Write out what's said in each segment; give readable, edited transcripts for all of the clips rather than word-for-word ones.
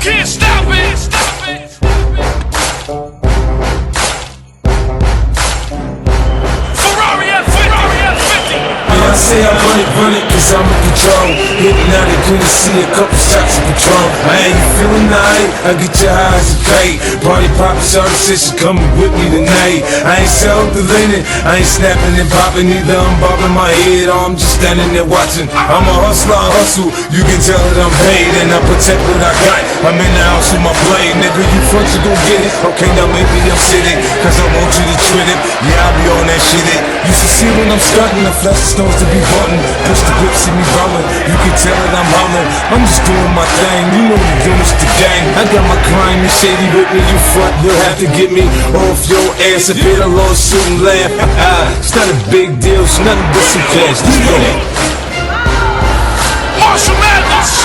Can't stop it. Ferrari F50. I say I run it, cause I'm in control. Hitting out it, couldn't see a couple shots of Patron. I ain't feeling night, I get your eyes a kite. Party poppin', shorty said she coming with me tonight. I ain't self-deleting, I ain't snapping and popping either. I'm bobbing my head or I'm just standing there watching. I'm a hustler, I hustle, you can tell that I'm paid. And I protect what I got, I'm in the house with my blade. Nigga, you front, you gon' get it. Okay, now maybe I'm sitting, cause I want you to treat it. Yeah, I be on that shit it. You should see when I'm stunting, the flash stones to be button. Push the whip, see me rolling, you can tell that I'm humming. I'm just doing my thing, you know the units, the gang. I got my crime and shady with me, you front, you'll have to get me off your ass. If it a lawsuit and laugh, it's not a big deal, it's nothing but some cash. Let's go. Marshall Mathers.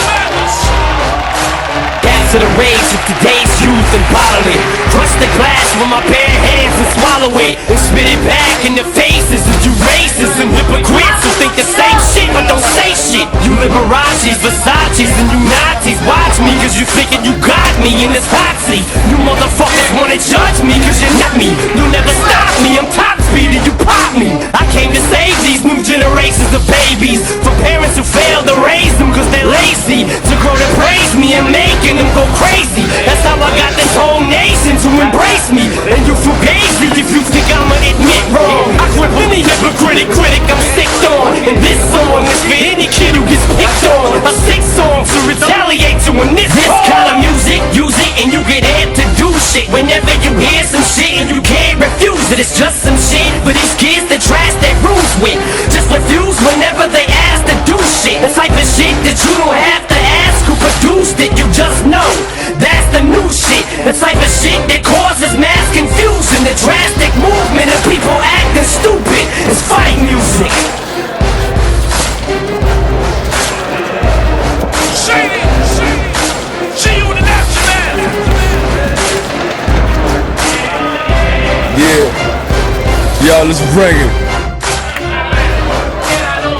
Back to the rage of today's youth and bottle it. Crush the glass with my bare hands and swallow it. And spit it back in the faces of you racists and hypocrites who think the same shit but don't say shit. You Liberace's, Versace's, and you Nazis. Watch me cause you thinking you got me in this hot seat. You motherfuckers wanna judge me cause you're not me. You'll never stop me, I'm top speed and you pop me. I came to save these new generations of babies from parents who failed to raise them cause they're lazy. To grow to praise me and making them go crazy. That's how I got this whole nation to embrace me. And you fugazi if you think I'ma admit wrong. I grip any hypocritic critic I'm sicked on. And this song is for any kid who gets picked on. A sick song to retaliate to in this kind of music. Use it and you get amped to do shit. Whenever you hear some shit and you can't refuse it, it's just some shit for these kids that trash their rules with. Just refuse whenever they ask to do shit. The type of shit that you don't have to ask who produced it, you just know. That's the new shit. The type of shit that causes mass confusion. The drastic movement of people acting stupid. It's fight music. Shady. See you in the aftermath. Yeah, y'all, let's bring it.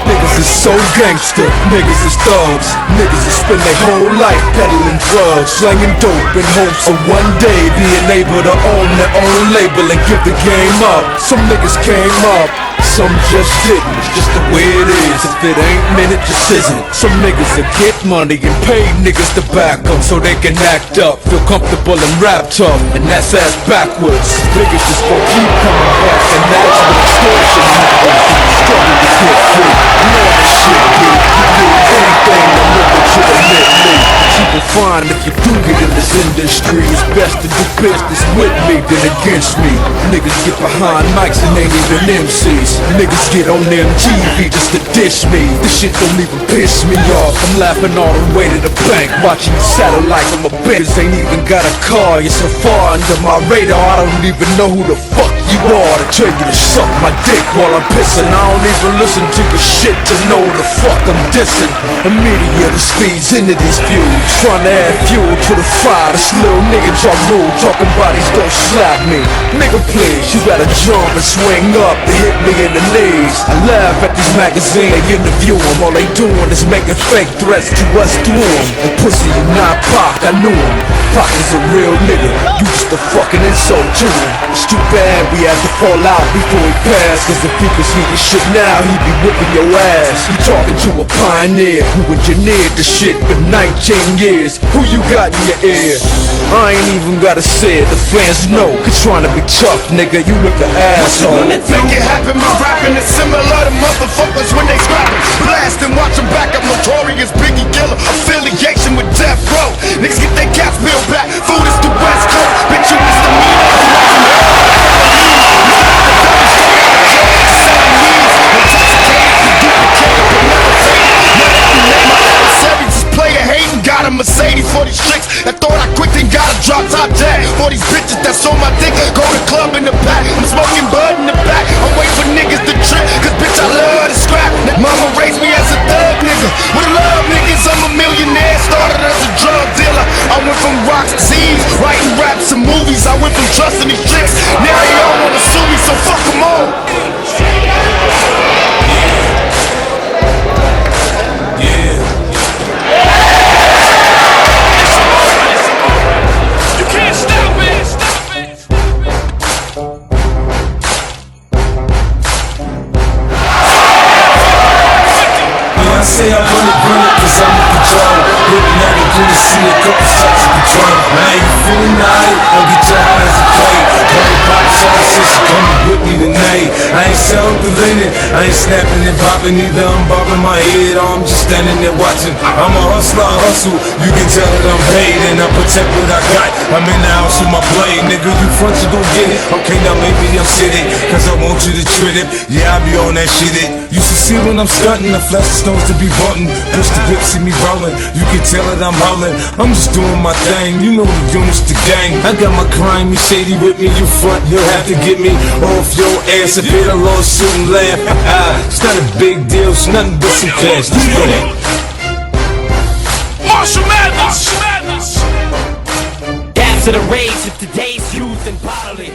Niggas is so gangster, niggas is thugs. Niggas that spend their whole life peddling drugs, slanging dope in hopes of one day being able to own their own label and give the game up. Some niggas came up, some just didn't. It's just the way it is. If it ain't, then it just isn't. Some niggas that get money and pay niggas to back them so they can act up, feel comfortable and rap tough, and that's ass backwards. Niggas just gon' keep coming back, and that's what extortion happens. Struggle to get free. You know how this shit be. You do anything to look at you admit me. People find if you do get in this industry, it's best to do business with me than against me. Niggas get behind mics and ain't even MCs. Niggas get on them TV just to dish me. This shit don't even piss me off. I'm laughing all the way to the bank, watching the satellite from a bitch. Ain't even got a car, you're so far under my radar. I don't even know who the fuck you are to tell you to suck my dick while I'm pissing. I don't even listen to your shit to know the fuck I'm dissing. The media just feeds into these views, trying to add fuel to the fire. This little nigga talk rude, talking about he's gon' slap me. Nigga please, you gotta jump and swing up to hit me in the knees. I laugh at these magazines, they interview them. All they doing is making fake threats to us through them. And pussy, you not Pac, I knew him. Pac is a real nigga, you just a fucking insult to him. It's too bad we had to fall out before he passed, cause if he could see this shit now, he'd be whipping your ass. You talking to a pioneer who engineered the shit for 19 years. Who you got in your ear? I ain't even gotta say it, the fans know. Cause trying to be tough, nigga, you look an asshole. Make it happen, my rapping is similar to motherfuckers when they scrapping. Blast and watch them back, I'm notorious Biggie Killer. Affiliation with Death Row. Niggas get their gas bill back. Food is the West Coast. Bitch, you got a Mercedes for these tricks that thought I quit and got a drop top tag. For these bitches that's on my dick, go to club in the back. I'm smoking bud in the back. I'm waiting for niggas to trip, cause bitch I love to scrap. Mama raised me as a thug nigga. With a love niggas, I'm a millionaire. Started as a drug dealer. I went from rocks to Z's, writing raps and movies. I went from trusting these chicks. Now they all wanna sue me, so fuck them all. I ain't snapping and popping either, I'm bobbing my head or I'm just standing there watching. I'm a hustler, I hustle, you can tell that I'm paid and I protect what I got. I'm in the house with my blade, nigga, you front, you gon' get it. Okay, now maybe I'm sitting, cause I want you to treat it. Yeah, I be on that shit it. You should see when I'm stunting, the flash of stones to be bunting. Push the whip, see me rolling, you can tell that I'm howling. I'm just doing my thing, you know the units, the gang. I got my crime, you shady with me, you front, you'll have to get me off your ass. If it a lawsuit and laugh, it's not a big deal, it's nothing but some cash. Let's go. Marshall Mathers. Gas to the rage of today's youth and bodily.